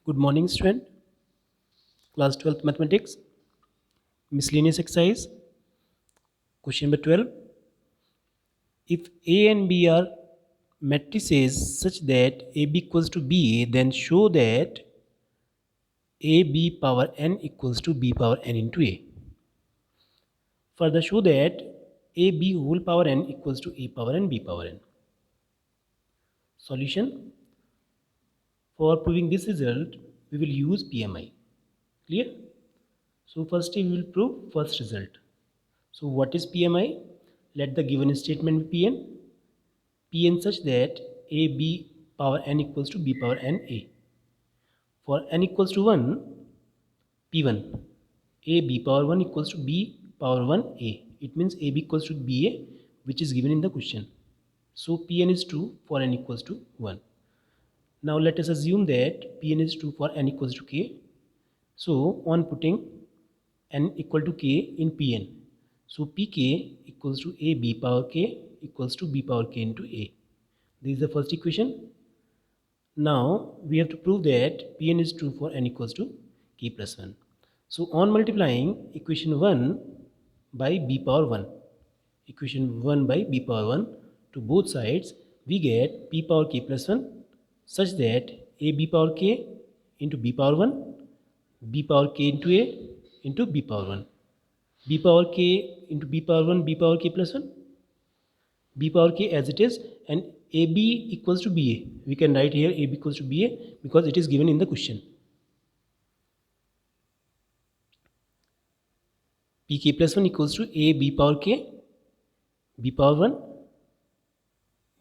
Good morning, student. Class 12th Mathematics, miscellaneous exercise. Question number 12. If A and B are matrices such that AB equals to BA, then show that AB power n equals to B power n into A. Further, show that AB whole power n equals to A power n B power n. Solution. For proving this result, we will use PMI. Clear? So first we will prove first result. So what is PMI? Let the given statement be Pn such that AB power n equals to B power n A. For n equals to 1, P1, AB power 1 equals to B power 1 A. It means AB equals to BA, which is given in the question. So Pn is true for n equals to 1. Now let us assume that Pn is true for n equals to K. So on putting n equal to K in Pn, so Pk equals to AB power K equals to B power K into A. This is the first equation. Now we have to prove that Pn is true for n equals to K plus 1. So on multiplying equation 1 by B power 1, equation 1 by B power 1 to both sides, we get P power K plus 1 such that AB power K into B power 1, B power K into A into B power 1. B power K into B power 1, B power K plus 1, B power K as it is, and AB equals to BA. We can write here AB equals to BA because it is given in the question. Pk plus 1 equals to A B power K, B power 1,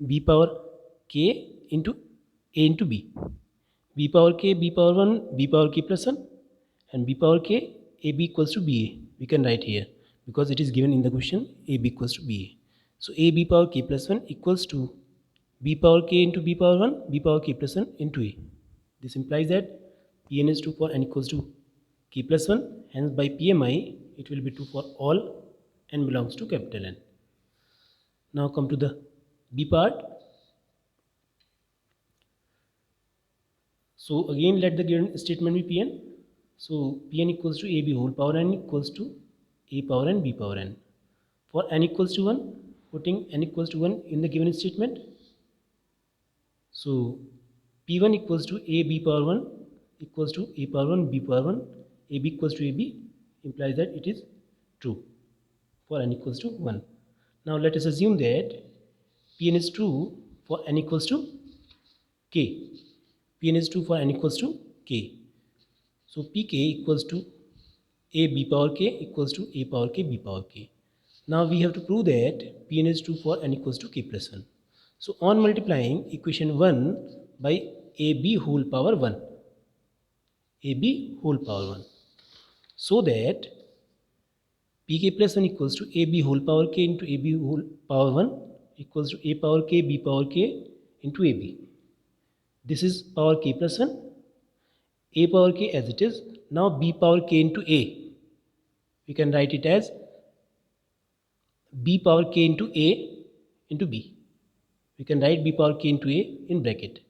B power K into A into B. B power K, B power 1, B power K plus 1, and B power K, AB equals to BA. We can write here because it is given in the question AB equals to BA. So AB power K plus 1 equals to B power K into B power 1, B power K plus 1 into A. This implies that Pn is true for n equals to K plus 1. Hence by PMI, it will be true for all n belongs to capital N. Now come to the B part. So again let the given statement be Pn. So Pn equals to AB whole power n equals to A power n B power n. For n equals to 1, putting n equals to 1 in the given statement. So P1 equals to A B power 1 equals to A power 1 B power 1, AB equals to AB implies that it is true for n equals to 1. Now let us assume that Pn is true for n equals to K. Pn is true for n equals to K. So Pk equals to A B power K equals to A power K B power K. Now we have to prove that Pn is true for n equals to K plus 1. So on multiplying equation 1 by AB whole power 1, AB whole power 1, so that Pk plus 1 equals to AB whole power K into AB whole power 1 equals to A power K B power K into AB. This is power K plus 1, A power K as it is. Now B power K into A. We can write it as B power K into A into B. We can write B power K into A in bracket.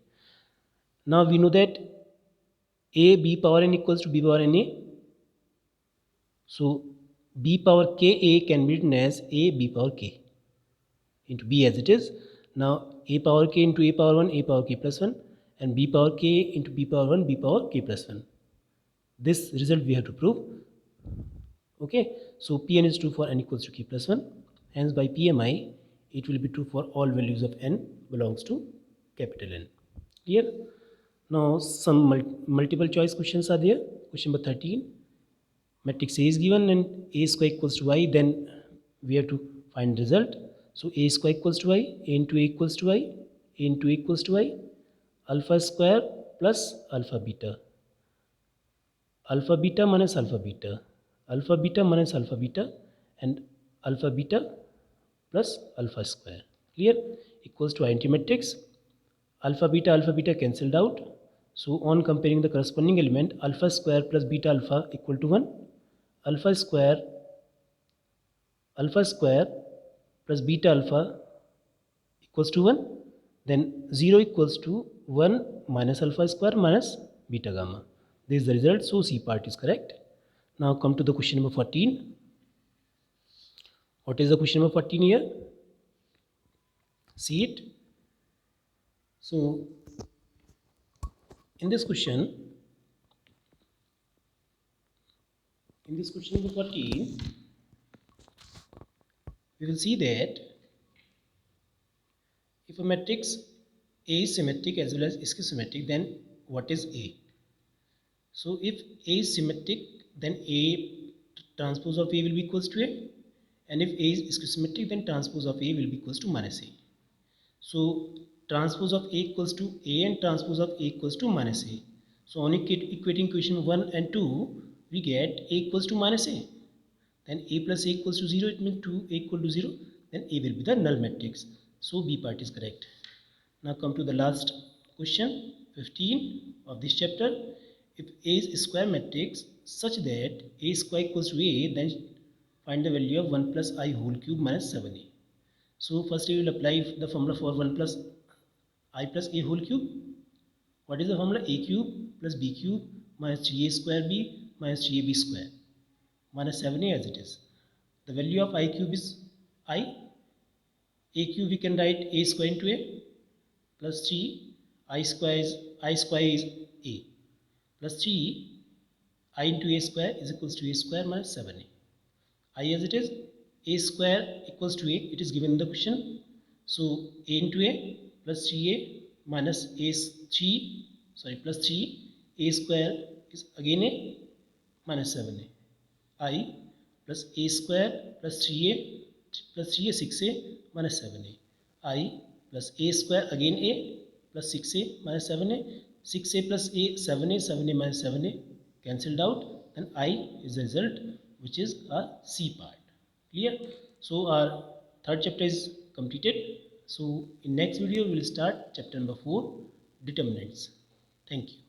Now we know that A B power n equals to B power n A. So B power K A can be written as A B power K into B as it is. Now A power K into A power 1, A power K plus 1, and B power K into B power 1, B power K plus 1. This result we have to prove. Okay, so Pn is true for n equals to K plus 1. Hence by PMI, it will be true for all values of n belongs to capital N. Clear? Now some multiple choice questions are there. Question number 13. Matrix A is given and A square equals to y, then we have to find result. So A square equals to y, A into A equals to y, A into A equals to y, alpha square plus alpha beta. Alpha beta minus alpha beta, alpha beta minus alpha beta, and alpha beta plus alpha square. Clear? Equals to identity matrix. Alpha beta cancelled out. So on comparing the corresponding element, alpha square plus beta alpha equal to 1. Alpha square plus beta alpha equals to 1. Then 0 equals to 1 minus alpha square minus beta gamma. This is the result, so C part is correct. Now come to the question number 14. What is the question number 14 here? See it. So in this question number 14, we will see that if a matrix A is symmetric as well as schizometric, then what is A? So if A is symmetric, then A transpose of A will be equals to A, and if A is schizometric, then transpose of A will be equals to minus A. So transpose of A equals to A and transpose of A equals to minus A. So on equating equation 1 and 2, we get A equals to minus A. Then A plus A equals to 0, it means 2A equal to 0. Then A will be the null matrix. So B part is correct. Now come to the last question, 15 of this chapter. If A is a square matrix such that A square equals to A, then find the value of 1 plus I whole cube minus 7A. So first we will apply the formula for 1 plus I plus A whole cube. What is the formula? A cube plus B cube minus 3A square B minus 3AB square minus 7A as it is. The value of I cube is I. A cube we can write A square into A plus 3 I square is A plus 3 I into A square is equals to A square minus 7A. I as it is, A square equals to A, it is given in the question. So A into A plus 3A minus plus 3 A square is again A minus 7A. I plus A square plus 3A plus 3A 6A minus 7A. I plus A square again A plus 6A minus 7A. 6A plus A 7A, 7A minus 7A cancelled out, and I is the result, which is our C part. Clear? So our third chapter is completed. So in next video we will start chapter number 4, determinants. Thank you.